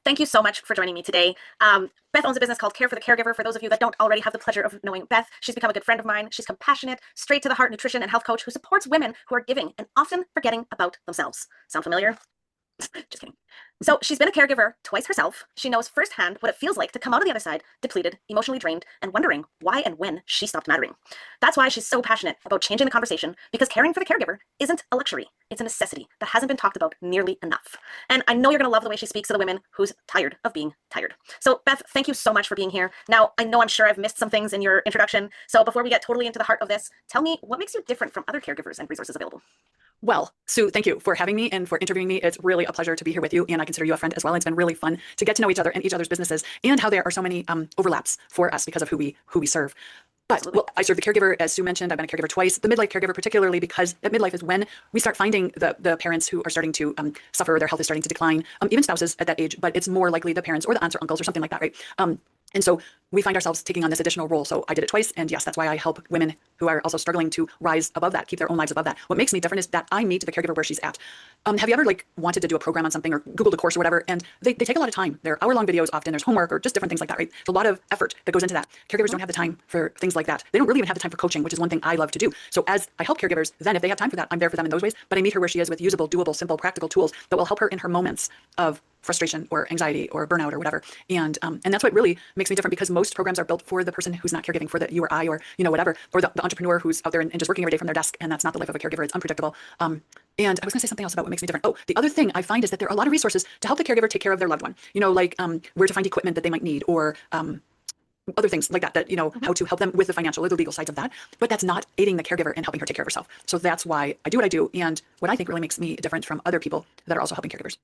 Thank you so much for joining me today. Beth owns a business called Care for the Caregiver. For those of you that don't already have the pleasure of knowing Beth, she's become a good friend of mine. She's compassionate, straight to the heart nutrition and health coach who supports women who are giving and often forgetting about themselves. Sound familiar? Just kidding. So she's been a caregiver twice herself. She knows firsthand what it feels like to come out of the other side, depleted, emotionally drained, and wondering why and when she stopped mattering. That's why she's so passionate about changing the conversation, because caring for the caregiver isn't a luxury. It's a necessity that hasn't been talked about nearly enough. And I know you're going to love the way she speaks to the women who's tired of being tired. So Beth, thank you so much for being here. Now, I'm sure I've missed some things in your introduction. So before we get totally into the heart of this, tell me what makes you different from other caregivers and resources available. Well, Sue, thank you for having me and for interviewing me. It's really a pleasure to be here with you, and I consider you a friend as well. It's been really fun to get to know each other and each other's businesses, and how there are so many overlaps for us because of who we serve. But well, I serve the caregiver, as Sue mentioned. I've been a caregiver twice. The midlife caregiver, particularly because at midlife is when we start finding the parents who are starting to suffer, their health is starting to decline, even spouses at that age, but it's more likely the parents or the aunts or uncles or something like that, right? And so we find ourselves taking on this additional role. So I did it twice. And yes, that's why I help women who are also struggling to rise above that, keep their own lives above that. What makes me different is that I meet the caregiver where she's at. Have you ever wanted to do a program on something or Googled a course or whatever? And they take a lot of time. They're hour-long videos often. There's homework or just different things like that, right? There's a lot of effort that goes into that. Caregivers don't have the time for things like that. They don't really even have the time for coaching, which is one thing I love to do. So as I help caregivers, then if they have time for that, I'm there for them in those ways. But I meet her where she is with usable, doable, simple, practical tools that will help her in her moments of frustration or anxiety or burnout or whatever. And that's what really makes me different, because most programs are built for the person who's not caregiving, for the you or I or whatever, or the entrepreneur who's out there and just working every day from their desk, and that's not the life of a caregiver. It's unpredictable. And I was going to say something else about what makes me different. Oh, the other thing I find is that there are a lot of resources to help the caregiver take care of their loved one. Where to find equipment that they might need, or other things like that, how to help them with the financial or the legal sides of that. But that's not aiding the caregiver in helping her take care of herself. So that's why I do what I do, and what I think really makes me different from other people that are also helping caregivers.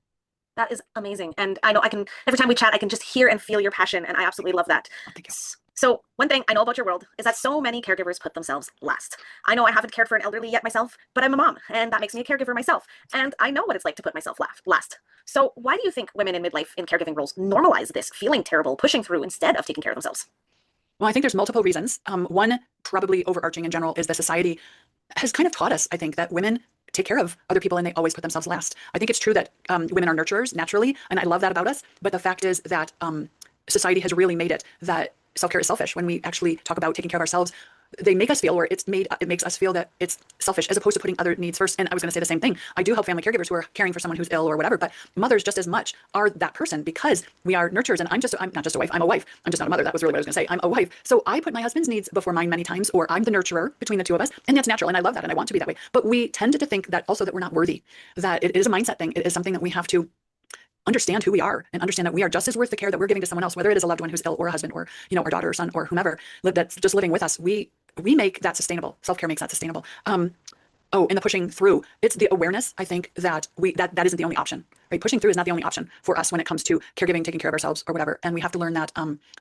That is amazing. And I know every time we chat, I can just hear and feel your passion. And I absolutely love that. Oh, thank you. So one thing I know about your world is that so many caregivers put themselves last. I know I haven't cared for an elderly yet myself, but I'm a mom, and that makes me a caregiver myself. And I know what it's like to put myself last. So why do you think women in midlife in caregiving roles normalize this, feeling terrible, pushing through instead of taking care of themselves? Well, I think there's multiple reasons. One, probably overarching in general, is that society has kind of taught us, I think, that women take care of other people and they always put themselves last. I think it's true that women are nurturers naturally, and I love that about us. But the fact is that society has really made it that self-care is selfish. When we actually talk about taking care of ourselves, they make us feel, or it makes us feel that it's selfish, as opposed to putting other needs first. And I was going to say the same thing. I do help family caregivers who are caring for someone who's ill or whatever, but mothers just as much are that person, because we are nurturers. And I'm not just a wife, I'm a wife. I'm just not a mother. That was really what I was going to say. I'm a wife. So I put my husband's needs before mine many times, or I'm the nurturer between the two of us. And that's natural. And I love that. And I want to be that way. But we tend to think that also that we're not worthy, that it is a mindset thing. It is something that we have to understand who we are, and understand that we are just as worth the care that we're giving to someone else, whether it is a loved one who's ill, or a husband, or our daughter or son, or whomever that's just living with us. We make that sustainable. Self-care makes that sustainable. And the pushing through, it's the awareness, I think, that that isn't the only option, right? Pushing through is not the only option for us when it comes to caregiving, taking care of ourselves or whatever. And we have to learn that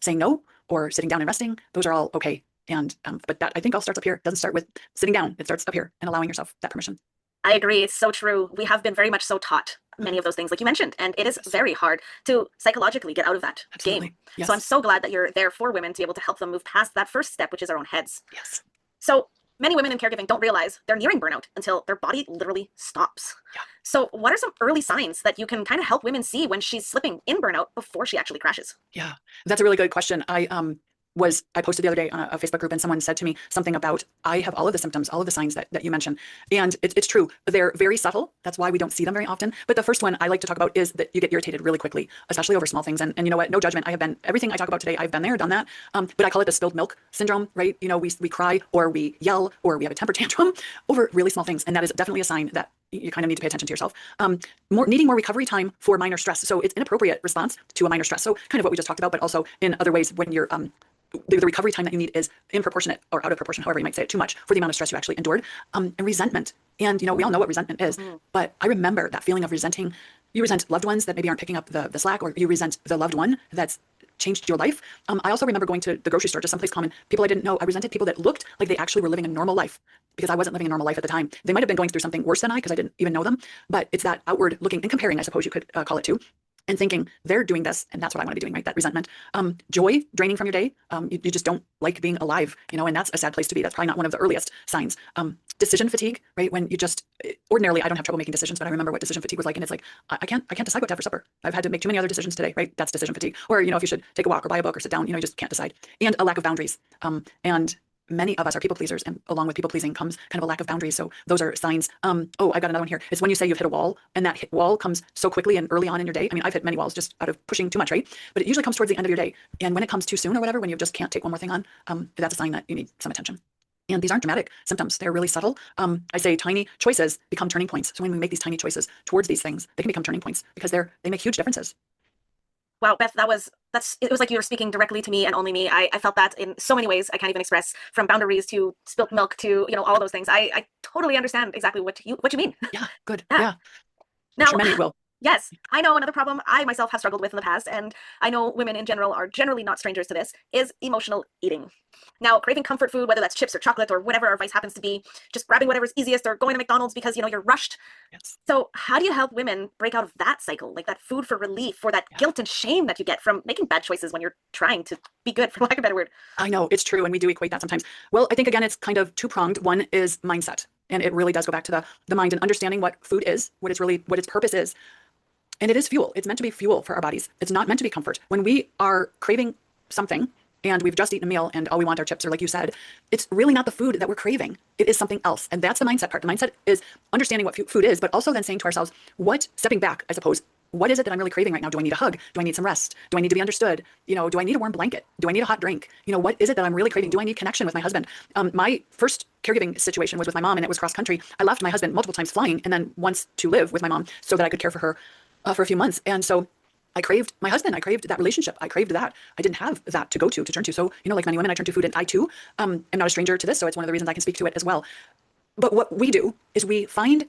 saying no, or sitting down and resting, those are all okay. And but that, I think, all starts up here. It doesn't start with sitting down. It starts up here and allowing yourself that permission. I agree. It's so true. We have been very much so taught many of those things, like you mentioned, and it is very hard to psychologically get out of that game. Yes. So I'm so glad that you're there for women to be able to help them move past that first step, which is our own heads. Yes. So many women in caregiving don't realize they're nearing burnout until their body literally stops. Yeah. So what are some early signs that you can kind of help women see when she's slipping in burnout before she actually crashes? Yeah, that's a really good question. I posted the other day on a Facebook group, and someone said to me something about, I have all of the symptoms, all of the signs that you mentioned. And it's true. They're very subtle. That's why we don't see them very often. But the first one I like to talk about is that you get irritated really quickly, especially over small things. And you know what? No judgment. Everything I talk about today, I've been there, done that. But I call it the spilled milk syndrome, right? We cry, or we yell, or we have a temper tantrum over really small things. And that is definitely a sign that you kind of need to pay attention to yourself. Needing more recovery time for minor stress. So it's inappropriate response to a minor stress. So kind of what we just talked about, but also in other ways when you're the recovery time that you need is improportionate or out of proportion, however you might say it, too much for the amount of stress you actually endured. And resentment. And, we all know what resentment is, but I remember that feeling of resenting. You resent loved ones that maybe aren't picking up the slack, or you resent the loved one that's changed your life. I also remember going to the grocery store, just someplace common, people I didn't know. I resented people that looked like they actually were living a normal life, because I wasn't living a normal life at the time. They might have been going through something worse than I, because I didn't even know them, but it's that outward looking and comparing, I suppose you could call it too. And thinking they're doing this, and that's what I want to be doing, right? That resentment. Joy draining from your day. You just don't like being alive, and that's a sad place to be. That's probably not one of the earliest signs. decision fatigue, right? When you just ordinarily, I don't have trouble making decisions, but I remember what decision fatigue was like, and it's like I can't decide what to have for supper. I've had to make too many other decisions today, right? That's decision fatigue. Or if you should take a walk or buy a book or sit down, you just can't decide. And a lack of boundaries. And many of us are people pleasers, and along with people pleasing comes kind of a lack of boundaries. So those are signs. Oh, I got another one here. It's when you say you've hit a wall, and that wall comes so quickly and early on in your day. I mean, I've hit many walls just out of pushing too much, right? But it usually comes towards the end of your day. And when it comes too soon or whatever, when you just can't take one more thing on, that's a sign that you need some attention. And these aren't dramatic symptoms. They're really subtle. I say tiny choices become turning points. So when we make these tiny choices towards these things, they can become turning points because they make huge differences. Wow, Beth, it was like you were speaking directly to me and only me. I felt that in so many ways I can't even express, from boundaries to spilt milk to, all of those things. I totally understand exactly what you mean. Yeah, good. Yeah. Yeah. Now, I'm sure many will. yes, I know another problem I myself have struggled with in the past, and I know women in general are generally not strangers to this, is emotional eating. Now, craving comfort food, whether that's chips or chocolate or whatever our vice happens to be, just grabbing whatever's easiest or going to McDonald's because, you're rushed. Yes. So how do you help women break out of that cycle, like that food for relief or that Yeah. guilt and shame that you get from making bad choices when you're trying to be good, for lack of a better word? I know it's true, and we do equate that sometimes. Well, I think again, it's kind of two-pronged. One is mindset, and it really does go back to the mind and understanding what food is, what its purpose is. And it is fuel. It's meant to be fuel for our bodies. It's not meant to be comfort. When we are craving something and we've just eaten a meal and all we want are chips, or like you said, it's really not the food that we're craving. It is something else. And that's the mindset part. The mindset is understanding what food is, but also then saying to ourselves, stepping back, I suppose, what is it that I'm really craving right now? Do I need a hug? Do I need some rest? Do I need to be understood? Do I need a warm blanket? Do I need a hot drink? What is it that I'm really craving? Do I need connection with my husband? My first caregiving situation was with my mom, and it was cross country. I left my husband multiple times flying, and then once to live with my mom so that I could care for her for a few months. And so I craved my husband. I craved that relationship. I craved that. I didn't have that to go to turn to. So, like many women, I turn to food, and I too am not a stranger to this. So it's one of the reasons I can speak to it as well. But what we do is we find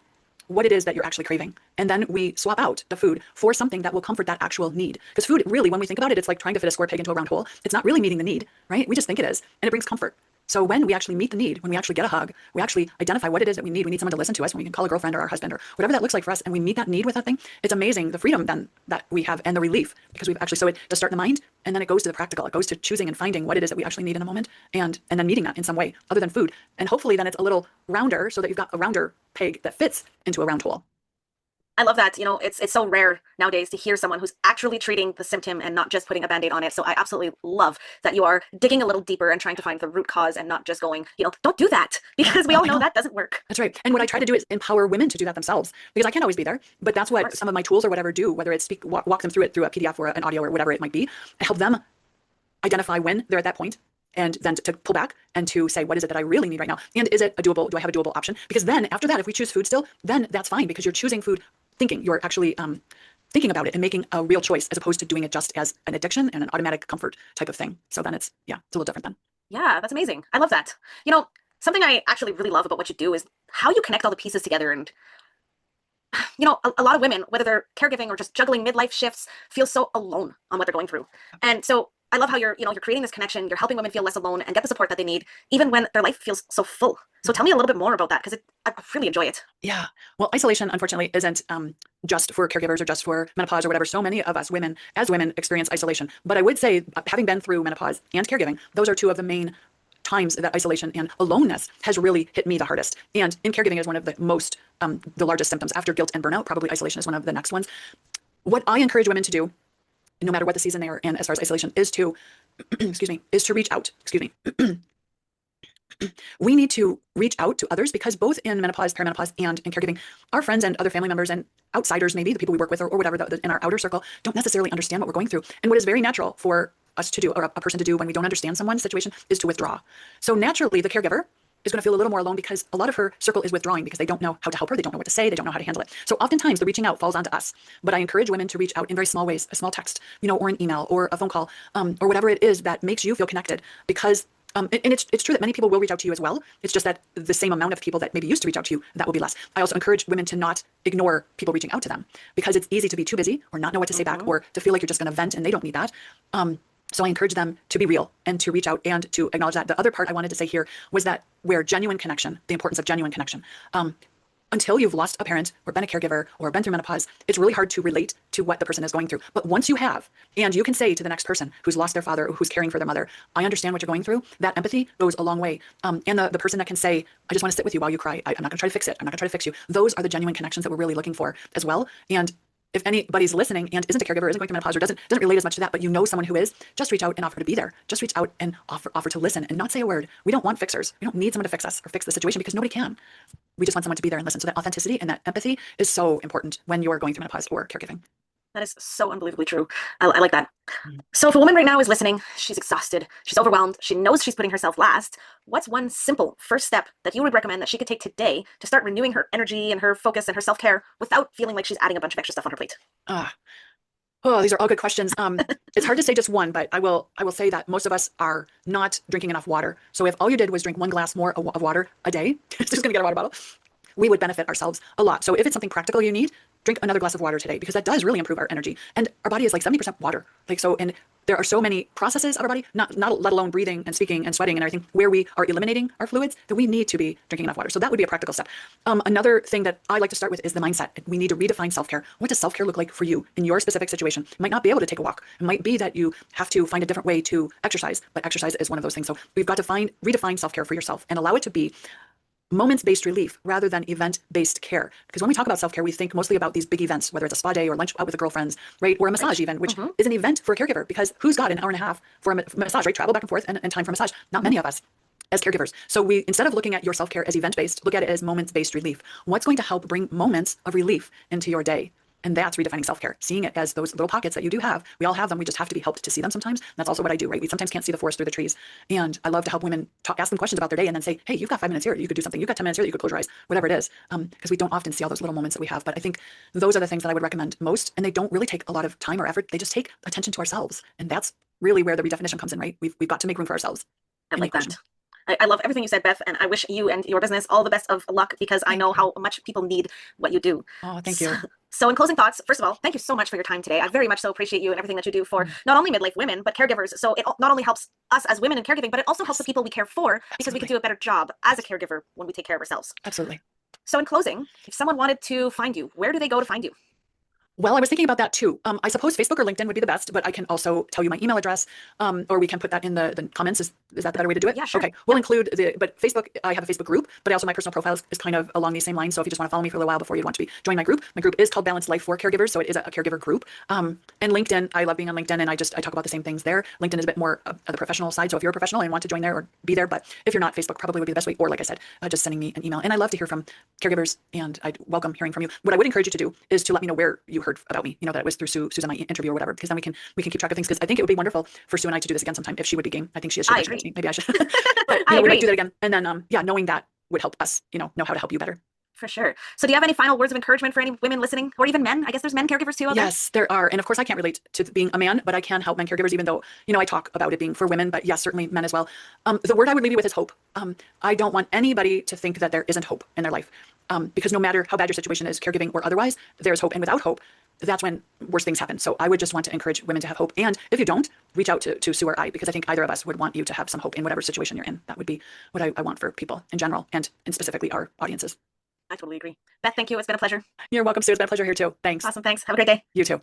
what it is that you're actually craving, and then we swap out the food for something that will comfort that actual need. Because food, really, when we think about it, it's like trying to fit a square peg into a round hole. It's not really meeting the need, right? We just think it is, and it brings comfort. So when we actually meet the need, when we actually get a hug, we actually identify what it is that we need. We need someone to listen to us, when we can call a girlfriend or our husband or whatever that looks like for us, and we meet that need with that thing. It's amazing the freedom then that we have and the relief, because we've actually, so it does start in the mind, and then it goes to the practical. It goes to choosing and finding what it is that we actually need in a moment, and then meeting that in some way other than food. And hopefully then it's a little rounder, so that you've got a rounder peg that fits into a round hole. I love that. It's so rare nowadays to hear someone who's actually treating the symptom and not just putting a Band-Aid on it. So I absolutely love that you are digging a little deeper and trying to find the root cause and not just going, don't do that, because we all know that doesn't work. That's right. And what I try to do is empower women to do that themselves, because I can't always be there. But that's what some of my tools or whatever do, whether it's walk them through it through a PDF or an audio or whatever it might be, and help them identify when they're at that point, and then to pull back and to say, what is it that I really need right now? And is it do I have a doable option? Because then after that, if we choose food still, then that's fine, because you're choosing food thinking. You're actually thinking about it and making a real choice, as opposed to doing it just as an addiction and an automatic comfort type of thing. So then it's a little different then. Yeah, that's amazing. I love that. Something I actually really love about what you do is how you connect all the pieces together. And a lot of women, whether they're caregiving or just juggling midlife shifts, feel so alone on what they're going through. And so I love how you're creating this connection. You're helping women feel less alone and get the support that they need, even when their life feels so full. So tell me a little bit more about that, because I really enjoy it. Yeah. Well, isolation, unfortunately, isn't just for caregivers or just for menopause or whatever. So many of us women, as women, experience isolation. But I would say, having been through menopause and caregiving, those are two of the main times that isolation and aloneness has really hit me the hardest. And in caregiving is one of the most, the largest symptoms. After guilt and burnout, probably isolation is one of the next ones. What I encourage women to do, no matter what the season they are in as far as isolation, is to, is to reach out. We need to reach out to others, because both in menopause, perimenopause, and in caregiving, our friends and other family members and outsiders, maybe the people we work with or whatever, in our outer circle, don't necessarily understand what we're going through. And what is very natural for us to do, or a person to do, when we don't understand someone's situation, is to withdraw. So naturally, the caregiver is going to feel a little more alone, because a lot of her circle is withdrawing, because they don't know how to help her. They don't know what to say. They don't know how to handle it. So oftentimes the reaching out falls onto us. But I encourage women to reach out in very small ways, a small text, or an email or a phone call, or whatever it is that makes you feel connected. Because and it's true that many people will reach out to you as well. It's just that the same amount of people that maybe used to reach out to you, that will be less. I also encourage women to not ignore people reaching out to them, because it's easy to be too busy or not know what to say back, or to feel like you're just going to vent, and they don't need that. So I encourage them to be real and to reach out and to acknowledge that. The other part I wanted to say here was that where genuine connection, the importance of genuine connection. until you've lost a parent or been a caregiver or been through menopause, it's really hard to relate to what the person is going through. But once you have, and you can say to the next person who's lost their father or who's caring for their mother, I understand what you're going through, that empathy goes a long way. And the person that can say, I just want to sit with you while you cry. I'm not going to try to fix it. I'm not going to try to fix you. Those are the genuine connections that we're really looking for as well. And if anybody's listening and isn't a caregiver, isn't going through menopause, or doesn't relate as much to that, but you know someone who is, just reach out and offer to be there. Just reach out and offer to listen and not say a word. We don't want fixers. We don't need someone to fix us or fix the situation because nobody can. We just want someone to be there and listen. So that authenticity and that empathy is so important when you're going through menopause or caregiving. That is so unbelievably true. I like that. So if a woman right now is listening, she's exhausted, she's overwhelmed, she knows she's putting herself last, what's one simple first step that you would recommend that she could take today to start renewing her energy and her focus and her self-care without feeling like she's adding a bunch of extra stuff on her plate? Oh, these are all good questions. It's hard to say just one, but I will say that most of us are not drinking enough water. So if all you did was drink 1 glass more of water a day, just gonna get a water bottle, we would benefit ourselves a lot. So if it's something practical you need, drink another glass of water today, because that does really improve our energy. And our body is like 70% water. And there are so many processes of our body, not let alone breathing and speaking and sweating and everything, where we are eliminating our fluids, that we need to be drinking enough water. So that would be a practical step. Another thing that I like to start with is the mindset. We need to redefine self-care. What does self-care look like for you in your specific situation? You might not be able to take a walk. It might be that you have to find a different way to exercise, but exercise is one of those things. So we've got to redefine self-care for yourself and allow it to be moments-based relief rather than event-based care. Because when we talk about self-care, we think mostly about these big events, whether it's a spa day or lunch out with the girlfriends, right? Or a massage even, which is an event for a caregiver, because who's got an hour and a half for a massage, right? Travel back and forth and time for a massage. Not many of us as caregivers. So we, instead of looking at your self-care as event-based, look at it as moments-based relief. What's going to help bring moments of relief into your day? And that's redefining self-care, seeing it as those little pockets that you do have. We all have them. We just have to be helped to see them sometimes. And that's also what I do, right? We sometimes can't see the forest through the trees. And I love to help women ask them questions about their day and then say, hey, you've got 5 minutes here. You could do something. You've got 10 minutes here. You could close your eyes, whatever it is. Because we don't often see all those little moments that we have. But I think those are the things that I would recommend most. And they don't really take a lot of time or effort. They just take attention to ourselves. And that's really where the redefinition comes in, right? We've got to make room for ourselves. I like that. I love everything you said, Beth, and I wish you and your business all the best of luck, because I know how much people need what you do. Oh, thank you. So in closing thoughts, first of all, thank you so much for your time today. I very much so appreciate you and everything that you do for not only midlife women, but caregivers. So it not only helps us as women in caregiving, but it also helps the people we care for, because we can do a better job as a caregiver when we take care of ourselves. Absolutely. So in closing, if someone wanted to find you, where do they go to find you? Well, I was thinking about that too. I suppose Facebook or LinkedIn would be the best, but I can also tell you my email address, or we can put that in the comments. Is that the better way to do it? Yeah, sure. Okay, we'll include but Facebook, I have a Facebook group, but also my personal profile is kind of along these same lines. So if you just want to follow me for a little while before you want to join my group is called Balanced Life for Caregivers. So it is a caregiver group. And LinkedIn, I love being on LinkedIn, and I talk about the same things there. LinkedIn is a bit more of the professional side. So if you're a professional and want to join there or be there, but if you're not, Facebook probably would be the best way. Or like I said, just sending me an email. And I love to hear from caregivers, and I welcome hearing from you. What I would encourage you to do is to let me know where you heard about me. That it was through Susan, my interview or whatever, because then we can keep track of things. Because I think it would be wonderful for Sue and I to do this again sometime if she would be game. I think she is. I agree. Maybe I should. But we might do that again. And then knowing that would help us, know how to help you better. For sure. So do you have any final words of encouragement for any women listening, or even men? I guess there's men caregivers too out there. Yes, there are. And of course, I can't relate to being a man, but I can help men caregivers, even though, I talk about it being for women, but yes, certainly men as well. The word I would leave you with is hope. I don't want anybody to think that there isn't hope in their life. Because no matter how bad your situation is, caregiving or otherwise, there's hope. And without hope, that's when worse things happen. So I would just want to encourage women to have hope. And if you don't, reach out to Sue or I, because I think either of us would want you to have some hope in whatever situation you're in. That would be what I want for people in general, and specifically our audiences. I totally agree. Beth, thank you. It's been a pleasure. You're welcome, Sue. It's been a pleasure here too. Thanks. Awesome. Thanks. Have a great day. You too.